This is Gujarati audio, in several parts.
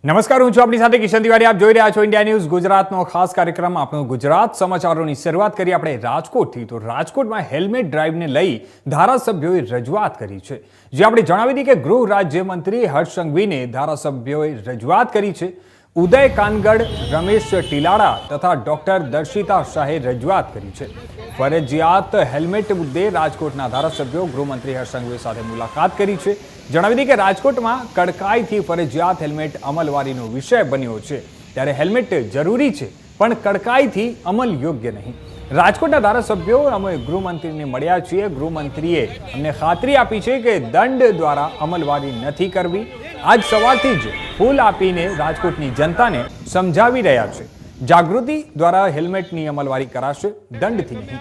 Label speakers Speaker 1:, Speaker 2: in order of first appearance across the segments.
Speaker 1: નમસ્કાર, હું છું આપની સાથે કિશન તિવારી. આપ જોઈ રહ્યા છો ઇન્ડિયા ન્યૂઝ ગુજરાતનો ખાસ કાર્યક્રમ. આપણો ગુજરાત સમાચારોની શરૂઆત કરી આપણે રાજકોટથી. તો રાજકોટમાં હેલ્મેટ ડ્રાઈવને લઈ ધારાસભ્યોએ રજૂઆત કરી છે. જે આપણે જણાવી હતી કે ગૃહ રાજ્યમંત્રી હર્ષ સંઘવીને ધારાસભ્યોએ રજૂઆત કરી છે. ઉદય કાનગડ, રમેશ ટીલાડા તથા ડોક્ટર દર્શિતા શાહે રજૂઆત કરી છે. ફરજિયાત હેલ્મેટ મુદ્દે રાજકોટના ધારાસભ્યો ગૃહમંત્રી હર્ષ સંઘવી સાથે મુલાકાત કરી છે. જણાવી હતી કે રાજકોટમાં કડકાઈથી ફરજિયાત હેલ્મેટ અમલવારીનો વિષય બન્યો છે. ત્યારે હેલ્મેટ જરૂરી છે પણ કડકાઈથી અમલ યોગ્ય નહીં. રાજકોટના ધારાસભ્યો અમે ગૃહમંત્રીને મળ્યા છીએ. ગૃહમંત્રીએ અમને ખાતરી આપી છે કે દંડ દ્વારા અમલવારી નથી કરવી. આજ સવારથી જ ફૂલ આપીને રાજકોટની જનતાને સમજાવી રહ્યા છે. જાગૃતિ દ્વારા હેલ્મેટની અમલવારી કરાશે, દંડથી નહીં.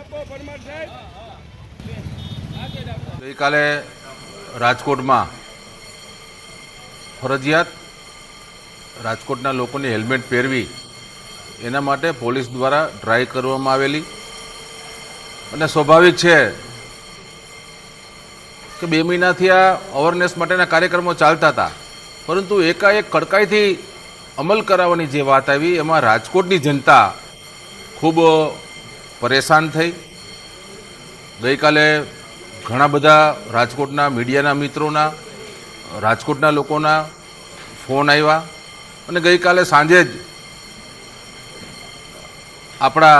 Speaker 2: ગઈકાલે રાજકોટમાં ફરજિયાત રાજકોટના લોકોને હેલ્મેટ પહેરવી એના માટે પોલીસ દ્વારા ડ્રાઈવ કરવામાં આવેલી અને સ્વાભાવિક છે કે 2 મહિનાથી આ અવેરનેસ માટેના કાર્યક્રમો ચાલતા હતા, પરંતુ એકાએક કડકાઈથી અમલ કરાવવાની જે વાત આવી એમાં રાજકોટની જનતા ખૂબ પરેશાન થઈ. ગઈકાલે ઘણા બધા રાજકોટના મીડિયાના મિત્રોના, રાજકોટના લોકોના ફોન આવ્યા અને ગઈકાલે સાંજે જ આપણા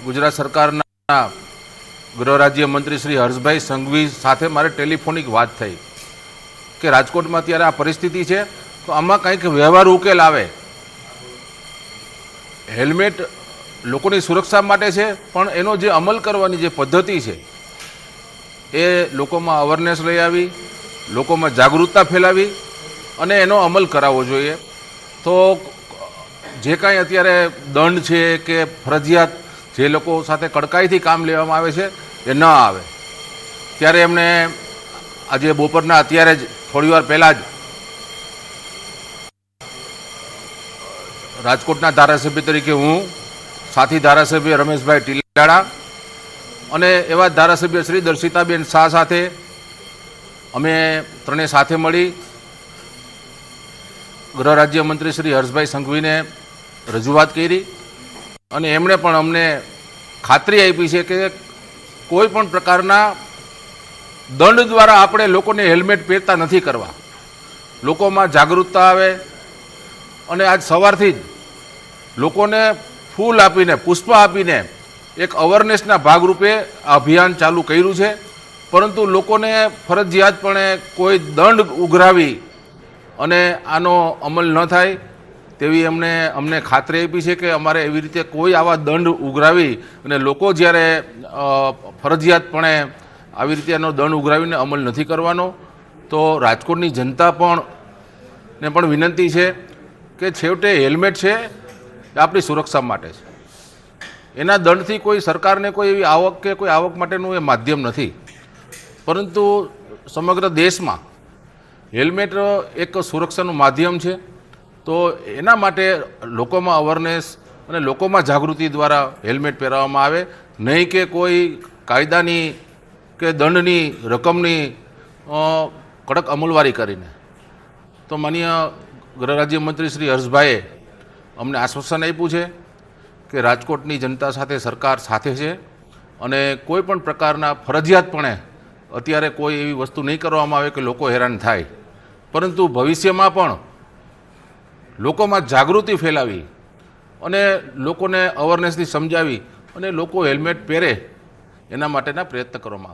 Speaker 2: ગુજરાત સરકારના ગૃહ રાજ્યમંત્રી શ્રી હર્ષભાઈ સંઘવી સાથે મારે ટેલિફોનિક વાત થઈ કે રાજકોટમાં અત્યારે આ પરિસ્થિતિ છે, તો આમાં કંઈક વ્યવહારુ ઉકેલ આવે. હેલ્મેટ લોકોની સુરક્ષા માટે છે, પણ એનો જે અમલ કરવાની જે પદ્ધતિ છે એ લોકોમાં અવેરનેસ લઈ આવી, લોકોમાં જાગૃતતા ફેલાવી અને એનો અમલ કરાવવો જોઈએ. તો જે કાંઈ અત્યારે દંડ છે કે ફરજિયાત જે લોકો સાથે કડકાઈથી કામ લેવામાં આવે છે એ ન આવે. ત્યારે એમને આજે બપોરના અત્યારે જ થોડી વાર પહેલાં જ રાજકોટના ધારાસભ્ય તરીકે હું, સાથી ધારાસભ્ય રમેશભાઈ ટીલાડા અને એવા ધારાસભ્ય શ્રી દર્શિતાબેન શાહ સાથે અમે ત્રણેય સાથે મળી ગૃહ રાજ્યમંત્રી શ્રી હર્ષભાઈ સંઘવીને રજૂઆત કરી અને એમણે પણ અમને ખાતરી આપી છે કે કોઈ પણ પ્રકારના દંડ દ્વારા આપણે લોકોને હેલ્મેટ પહેરતા નથી કરવા. લોકોમાં જાગૃતતા આવે અને આજ સવારથી જ લોકોને ફૂલ આપીને, પુષ્પ આપીને એક અવેરનેસના ભાગરૂપે આ અભિયાન ચાલુ કર્યું છે. પરંતુ લોકોને ફરજિયાતપણે કોઈ દંડ ઉઘરાવી અને આનો અમલ ન થાય તેવી અમને ખાતરી આપી છે કે અમારે એવી રીતે કોઈ આવા દંડ ઉઘરાવી અને લોકો જ્યારે ફરજિયાતપણે આવી રીતે એનો દંડ ઉઘરાવીને અમલ નથી કરવાનો. તો રાજકોટની જનતા ને પણ વિનંતી છે કે છેવટે હેલ્મેટ છે એ આપણી સુરક્ષા માટે છે. એના દંડથી કોઈ સરકારને કોઈ એવી આવક કે કોઈ આવક માટેનું એ માધ્યમ નથી, પરંતુ સમગ્ર દેશમાં હેલ્મેટ એક સુરક્ષાનું માધ્યમ છે. તો એના માટે લોકોમાં અવેરનેસ અને લોકોમાં જાગૃતિ દ્વારા હેલ્મેટ પહેરાવવામાં આવે, નહીં કે કોઈ કાયદાની કે દંડની રકમની કડક અમલવારી કરીને. તો માનનીય ગૃહ રાજ્યમંત્રી શ્રી હર્ષભાઈએ અમને આશ્વાસન આપ્યું છે કે રાજકોટની જનતા સાથે સરકાર સાથે છે અને કોઈ પણ પ્રકારના ફરજિયાતપણે અત્યારે કોઈ એવી વસ્તુ નહીં કરવામાં આવે કે લોકો હેરાન થાય, પરંતુ ભવિષ્યમાં પણ લોકોમાં જાગૃતિ ફેલાવી અને લોકોને અવેરનેસથી સમજાવી અને લોકો હેલ્મેટ પહેરે એના માટેના પ્રયત્ન કરવામાં